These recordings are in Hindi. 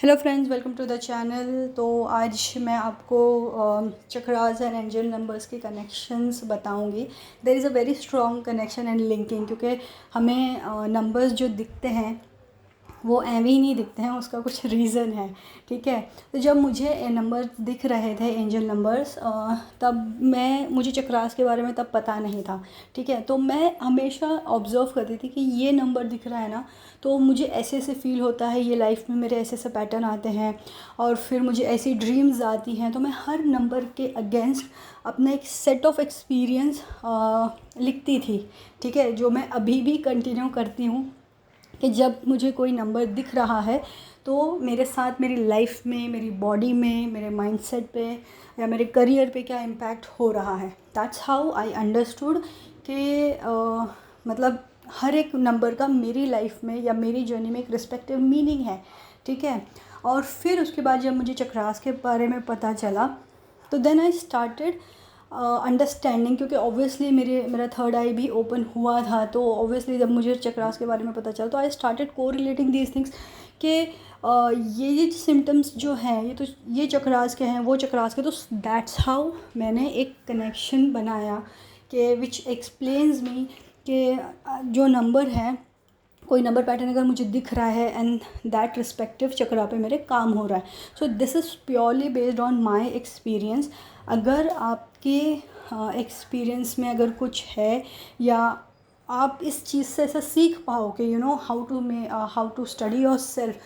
Hello friends, welcome to the channel. तो आज मैं आपको चक्रास एंड एंजल नंबर्स के कनेक्शंस बताऊंगी। There is a very strong connection and linking, क्योंकि हमें नंबर्स जो दिखते हैं वो ऐवे ही नहीं दिखते हैं, उसका कुछ रीज़न है। ठीक है, तो जब मुझे नंबर दिख रहे थे, एंजल नंबर्स, तब मुझे चक्रास के बारे में तब पता नहीं था। ठीक है, तो मैं हमेशा ऑब्ज़र्व करती थी कि ये नंबर दिख रहा है ना, तो मुझे ऐसे ऐसे फील होता है, ये लाइफ में मेरे ऐसे ऐसे पैटर्न आते हैं और फिर मुझे ऐसी ड्रीम्स आती हैं। तो मैं हर नंबर के अगेंस्ट अपना एक सेट ऑफ एक्सपीरियंस लिखती थी। ठीक है, जो मैं अभी भी कंटिन्यू करती हूँ कि जब मुझे कोई नंबर दिख रहा है तो मेरे साथ मेरी लाइफ में, मेरी बॉडी में, मेरे माइंडसेट पे या मेरे करियर पे क्या इम्पैक्ट हो रहा है। दैट्स हाउ आई अंडरस्टूड कि मतलब हर एक नंबर का मेरी लाइफ में या मेरी जर्नी में एक रिस्पेक्टिव मीनिंग है। ठीक है, और फिर उसके बाद जब मुझे चक्रास के बारे में पता चला तो देन आई स्टार्टेड अंडरस्टैंडिंग, क्योंकि ऑब्वियसली मेरा थर्ड आई भी ओपन हुआ था। तो ऑब्वियसली जब मुझे चक्रास के बारे में पता चला तो आई स्टार्टेड को रिलेटिंग दीज थिंग्स कि ये सिम्टम्स जो हैं ये चक्रास के हैं, वो चक्रास के। तो दैट्स हाउ मैंने एक कनेक्शन बनाया कि विच एक्सप्लेन्स मी कि जो नंबर है, कोई नंबर पैटर्न अगर मुझे दिख रहा है एंड दैट रिस्पेक्टिव चक्रा पे मेरे काम हो रहा है। So this is purely based on my experience. अगर आपके एक्सपीरियंस में अगर कुछ है या आप इस चीज़ से ऐसा सीख पाओ कि how to study yourself,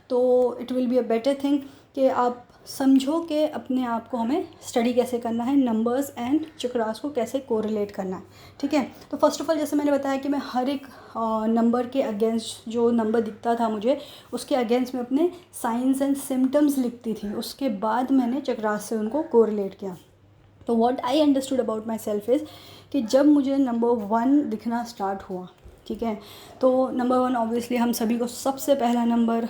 तो it will be a better thing कि आप समझो कि अपने आप को हमें स्टडी कैसे करना है, नंबर्स एंड चक्रास को कैसे कोरिलेट करना है। ठीक है, तो फर्स्ट ऑफ ऑल जैसे मैंने बताया कि मैं हर एक नंबर के अगेंस्ट, जो नंबर दिखता था मुझे उसके अगेंस्ट में अपने साइंस एंड सिम्टम्स लिखती थी। उसके बाद मैंने चक्रास से उनको कोरिलेट किया। तो what I understood about my self is कि जब मुझे नंबर 1 दिखना स्टार्ट हुआ, ठीक है, तो नंबर 1 ऑब्वियसली हम सभी को सबसे पहला नंबर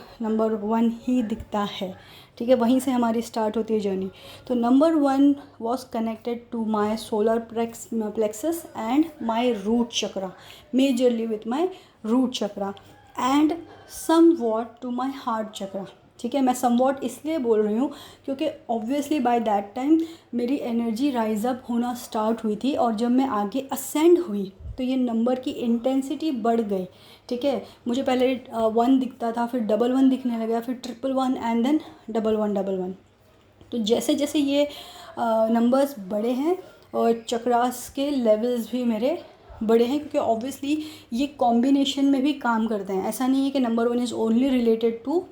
1 ही दिखता है। ठीक है, वहीं से हमारी स्टार्ट होती है जर्नी। तो number 1 was connected to my solar plexus and my root chakra, majorly with my root chakra and somewhat to my heart chakra. ठीक है, मैं समवॉट इसलिए बोल रही हूँ क्योंकि ऑब्वियसली बाय दैट टाइम मेरी एनर्जी राइज अप होना स्टार्ट हुई थी, और जब मैं आगे असेंड हुई तो ये नंबर की इंटेंसिटी बढ़ गई। ठीक है, मुझे पहले 1 दिखता था, फिर 1 दिखने लगा, फिर 1 एंड देन 1 तो जैसे जैसे ये नंबर्स बड़े हैं और चक्रास के लेवल्स भी मेरे बड़े हैं, क्योंकि ऑब्वियसली ये कॉम्बिनेशन में भी काम करते हैं। ऐसा नहीं है कि number 1 is only related to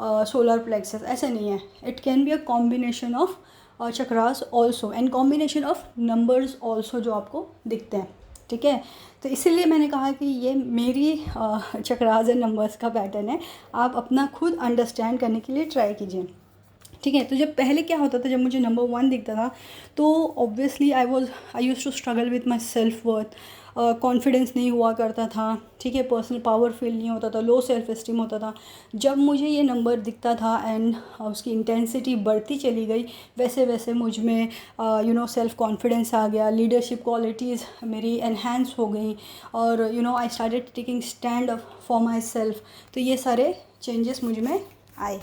solar plexus, ऐसा नहीं है। It can be a combination of chakras also and combination of numbers also जो आपको दिखते हैं। ठीक है, तो इसीलिए मैंने कहा कि ये मेरी चक्रास एंड नंबर्स का पैटर्न है। आप अपना खुद अंडरस्टैंड करने के लिए ट्राई कीजिए। ठीक है, तो जब पहले क्या होता था, जब मुझे नंबर 1 दिखता था तो obviously I use to struggle with my self worth. Confidence नहीं हुआ करता था। ठीक है, पर्सनल पावर फील नहीं होता था, लो सेल्फ एस्टीम होता था। जब मुझे ये नंबर दिखता था एंड उसकी इंटेंसिटी बढ़ती चली गई, वैसे वैसे मुझ में सेल्फ कॉन्फिडेंस आ गया, लीडरशिप क्वालिटीज़ मेरी एनहेंस हो गई, और I started taking stand for my self. तो ये सारे चेंजेस मुझ में आए।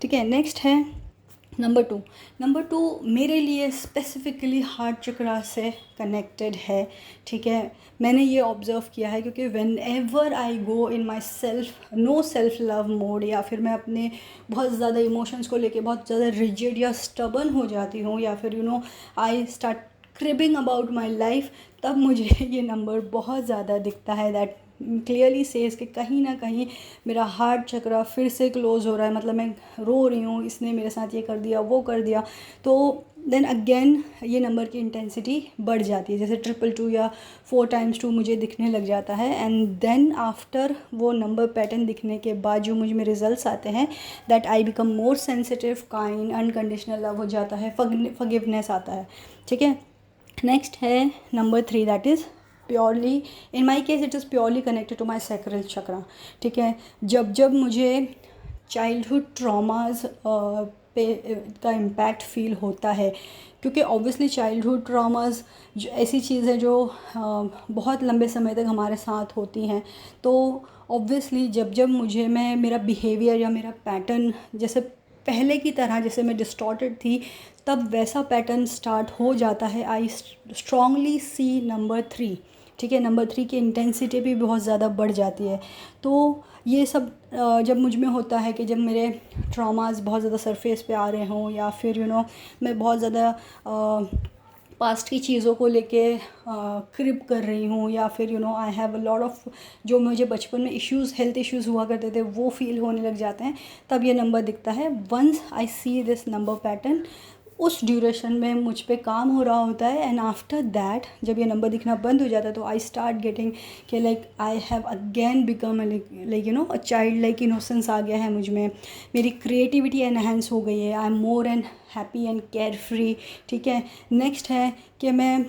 ठीक है, नेक्स्ट है नंबर टू मेरे लिए स्पेसिफिकली हार्ट चक्रा से कनेक्टेड है। ठीक है, मैंने ये ऑब्ज़र्व किया है क्योंकि when ever I go in my self love mode, या फिर मैं अपने बहुत ज़्यादा इमोशंस को लेके बहुत ज़्यादा रिजिड या स्टबर्न हो जाती हूँ, या फिर I start cribbing about my life, तब मुझे ये नंबर बहुत ज़्यादा दिखता है। दैट क्लियरली सेज कि कहीं ना कहीं मेरा हार्ट चक्रा फिर से क्लोज़ हो रहा है, मतलब मैं रो रही हूँ, इसने मेरे साथ ये कर दिया, वो कर दिया। तो देन अगेन ये नंबर की इंटेंसिटी बढ़ जाती है, जैसे 222 या 4 x 2 मुझे दिखने लग जाता है। एंड देन आफ्टर वो नंबर पैटर्न दिखने के बाद जो मुझ में रिजल्ट्स आते हैं, that I become more sensitive, kind, unconditional love हो जाता है, फॉरगिवनेस आता है। ठीक है, नेक्स्ट है number 3, that is purely, in my case it is purely connected to my sacral chakra. ठीक है, जब जब मुझे चाइल्डहुड ट्रॉमास पे का इम्पैक्ट फ़ील होता है, क्योंकि ऑब्वियसली चाइल्डहुड ट्रॉमास जो ऐसी चीज़ है जो बहुत लंबे समय तक हमारे साथ होती हैं। तो ऑब्वियसली जब जब मुझे मेरा बिहेवियर या मेरा पैटर्न जैसे पहले की तरह जैसे मैं डिस्टॉर्टेड थी, तब वैसा पैटर्न स्टार्ट हो जाता है। आई स्ट्रांगली सी नंबर 3, ठीक है। नंबर 3 की इंटेंसिटी भी बहुत ज़्यादा बढ़ जाती है। तो ये सब जब मुझ में होता है कि जब मेरे ट्रॉमास बहुत ज़्यादा सरफेस पे आ रहे हों, या फिर मैं बहुत ज़्यादा पास्ट की चीज़ों को लेके क्रिप कर रही हूँ, या फिर I have a lot of जो मुझे बचपन में हेल्थ इश्यूज़ हुआ करते थे वो फील होने लग जाते हैं, तब ये नंबर दिखता है। Once I see this number pattern, उस ड्यूरेशन में मुझ पे काम हो रहा होता है। एंड आफ्टर दैट जब ये नंबर दिखना बंद हो जाता है, तो आई स्टार्ट गेटिंग कि like I have again become like a child like innocence आ गया है मुझ में। मेरी क्रिएटिविटी एनहेंस हो गई है। I am more and happy and care free, ठीक है। नेक्स्ट है कि मैं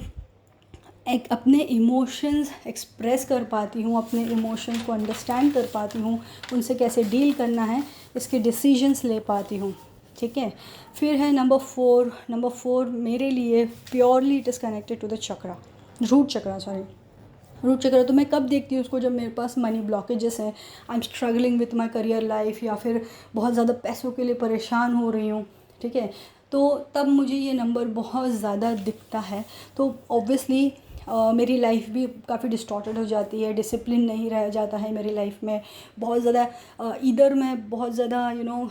एक अपने इमोशंस एक्सप्रेस कर पाती हूँ, अपने इमोशंस को अंडरस्टैंड कर पाती हूँ, उनसे कैसे डील करना है इसके डिसीजंस ले पाती हूँ, ठीक है। फिर है नंबर 4। नंबर 4 मेरे लिए purely it is connected to the chakra, root chakra, sorry root chakra. तो मैं कब देखती हूँ उसको, जब मेरे पास मनी ब्लॉकेजेस हैं, I am struggling with my career life, या फिर बहुत ज़्यादा पैसों के लिए परेशान हो रही हूँ, ठीक है। तो तब मुझे ये नंबर बहुत ज़्यादा दिखता है। तो ऑब्वियसली मेरी लाइफ भी काफ़ी डिस्टॉर्टेड हो जाती है, डिसिप्लिन नहीं रह जाता है मेरी लाइफ में। बहुत ज़्यादा इधर मैं बहुत ज़्यादा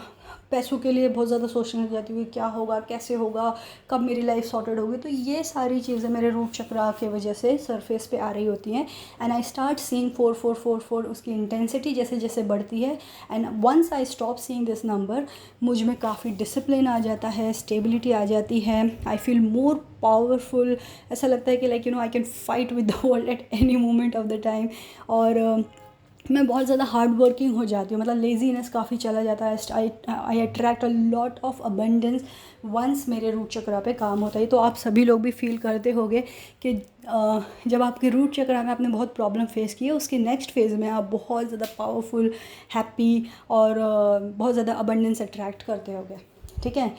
पैसों के लिए बहुत ज़्यादा सोचने लग जाती हूँ क्या होगा, कैसे होगा, कब मेरी लाइफ सॉर्टेड होगी। तो ये सारी चीज़ें मेरे रूट चक्रा की वजह से सरफेस पे आ रही होती हैं। एंड आई स्टार्ट सीइंग 4444, उसकी इंटेंसिटी जैसे जैसे बढ़ती है। And once I stop seeing this number, मुझ में काफ़ी डिसिप्लिन आ जाता है, स्टेबिलिटी आ जाती है। I feel more powerful. ऐसा लगता है कि like I can fight with the world at any moment of the time. और मैं बहुत ज़्यादा हार्ड वर्किंग हो जाती हूँ, मतलब लेजीनेस काफ़ी चला जाता है। I attract a lot of abundance once मेरे रूट चक्रा पे काम होता है। तो आप सभी लोग भी फील करते होंगे कि जब आपके रूट चक्रा में आपने बहुत प्रॉब्लम फेस की है, उसके नेक्स्ट फेज़ में आप बहुत ज़्यादा पावरफुल, हैप्पी और बहुत ज़्यादा अबंडेंस अट्रैक्ट करते होंगे, ठीक है।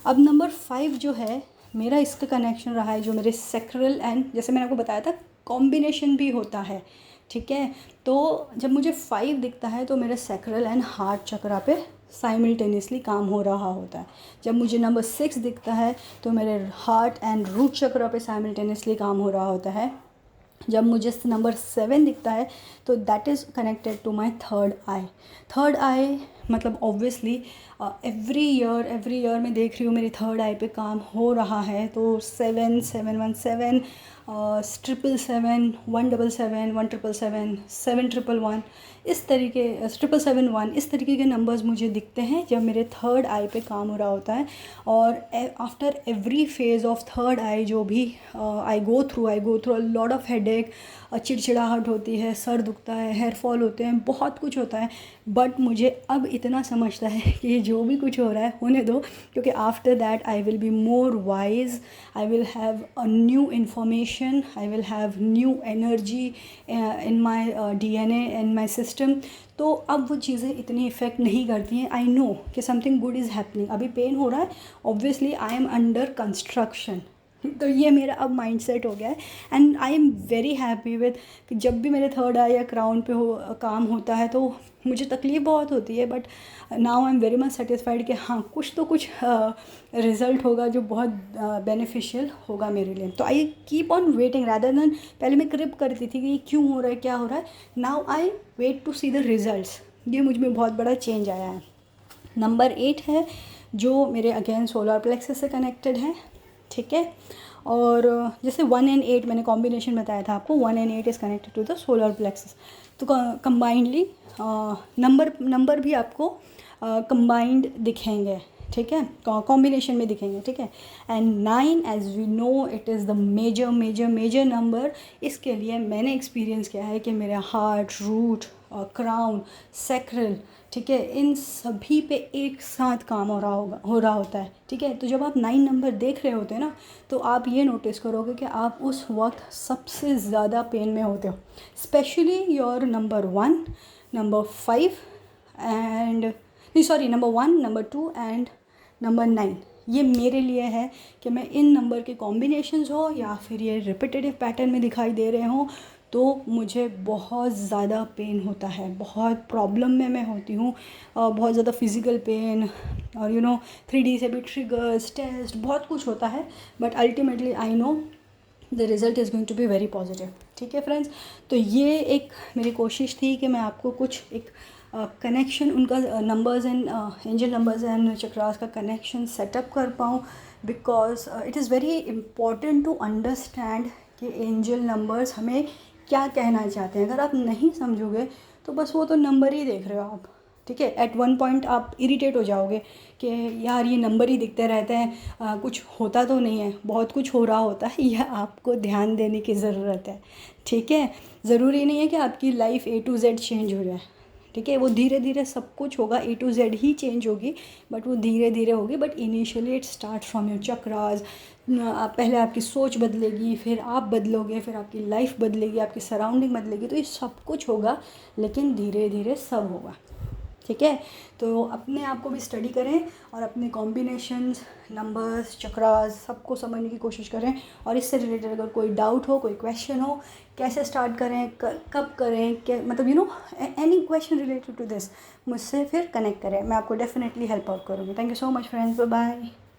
अब नंबर 5 जो है मेरा, इसका कनेक्शन रहा है जो मेरे सेक्रल एंड, जैसे मैंने आपको बताया था, कॉम्बिनेशन भी होता है, ठीक है। तो जब मुझे 5 दिखता है तो मेरे सेक्रल एंड हार्ट चक्रा पे साइमल्टेनियसली काम हो रहा होता है। जब मुझे नंबर 6 दिखता है तो मेरे हार्ट एंड रूट चक्रा पे साइमल्टेनियसली काम हो रहा होता है। जब मुझे नंबर 7 दिखता है तो that is connected to my third eye. Third eye मतलब ऑब्वियसली एवरी ईयर मैं देख रही हूँ मेरी थर्ड आई पे काम हो रहा है। तो 7 717 777 177 1777 7111 इस तरीके 771 इस तरीके के नंबर्स मुझे दिखते हैं जब मेरे थर्ड आई पे काम हो रहा होता है। और after every phase of third eye जो भी I go through a lot of headache, चिड़चिड़ाहट होती है, सर दुखता है, हेयर फॉल होते हैं, बहुत कुछ होता है। बट मुझे अब इतना समझता है कि ये जो भी कुछ हो रहा है होने दो, क्योंकि after that I will be more wise, I will have a new information, I will have new energy in my DNA in my system. तो अब वो चीज़ें इतनी इफ़ेक्ट नहीं करती हैं। आई नो कि समथिंग गुड इज़ हैपनिंग। अभी पेन हो रहा है, obviously I am under construction. तो ये मेरा अब माइंडसेट हो गया है। And I am very happy with कि जब भी मेरे थर्ड आई या क्राउन पे काम होता है तो मुझे तकलीफ़ बहुत होती है, but now I am very much satisfied कि हाँ कुछ तो कुछ रिज़ल्ट होगा जो बहुत बेनिफिशियल होगा मेरे लिए। तो I keep on waiting rather than, पहले मैं क्रिप करती थी कि ये क्यों हो रहा है, क्या हो रहा है। Now I wait to see the results. ये मुझ में बहुत बड़ा चेंज आया है। नंबर 8 है जो मेरे अगेन सोलर प्लेक्सस से कनेक्टेड है, ठीक है। और जैसे 1 and 8 मैंने कॉम्बिनेशन बताया था आपको, 1 and 8 is connected to the solar plexus. तो कंबाइंडली नंबर भी आपको कंबाइंड दिखेंगे, ठीक है, कॉम्बिनेशन में दिखेंगे, ठीक है। And 9 as we know it is the major number. इसके लिए मैंने एक्सपीरियंस किया है कि मेरा हार्ट, रूट, क्राउन, सैक्रल, ठीक है, इन सभी पे एक साथ काम हो रहा होता है, ठीक है। तो जब आप 9 नंबर देख रहे होते हैं ना, तो आप ये नोटिस करोगे कि आप उस वक्त सबसे ज़्यादा पेन में होते हो, specially your number 1, number 5 and number 1, number 2 and number 9, ये मेरे लिए है कि मैं इन नंबर के कॉम्बिनेशंस हो या फिर ये रिपीटेटिव पैटर्न में दिखाई दे रहे हों तो मुझे बहुत ज़्यादा पेन होता है, बहुत प्रॉब्लम में मैं होती हूँ, बहुत ज़्यादा फिज़िकल पेन और 3D से भी ट्रिगर्स, टेस्ट, बहुत कुछ होता है, but ultimately I know the result is going to be very positive. ठीक है फ्रेंड्स, तो ये एक मेरी कोशिश थी कि मैं आपको कुछ एक कनेक्शन उनका numbers and angel numbers and chakras का कनेक्शन सेटअप कर पाऊँ, because it is very important to understand कि एंजल नंबर्स हमें क्या कहना चाहते हैं। अगर आप नहीं समझोगे तो बस वो तो नंबर ही देख रहे हो आप, ठीक है। एट वन पॉइंट आप इरिटेट हो जाओगे कि यार ये नंबर ही दिखते रहते हैं, कुछ होता तो नहीं है, बहुत कुछ हो रहा होता है, यह आपको ध्यान देने की ज़रूरत है। ठीक है, ज़रूरी नहीं है कि आपकी life A to Z change हो जाए, ठीक है। वो धीरे धीरे सब कुछ होगा, A to Z he change होगी, बट वो धीरे धीरे होगी। But initially it start from your chakras. पहले आपकी सोच बदलेगी, फिर आप बदलोगे, फिर आपकी लाइफ बदलेगी, आपकी सराउंडिंग बदलेगी, तो ये सब कुछ होगा, लेकिन धीरे धीरे सब होगा। ठीक है, तो अपने आप को भी स्टडी करें और अपने कॉम्बिनेशंस, नंबर्स, चक्रास सबको समझने की कोशिश करें। और इससे रिलेटेड अगर कोई डाउट हो, कोई क्वेश्चन हो, कैसे स्टार्ट करें, कब करें, क्या मतलब any question related to this, मुझसे फिर कनेक्ट करें, मैं आपको डेफिनेटली हेल्प आउट करूँगी। Thank you so much friends, bye bye.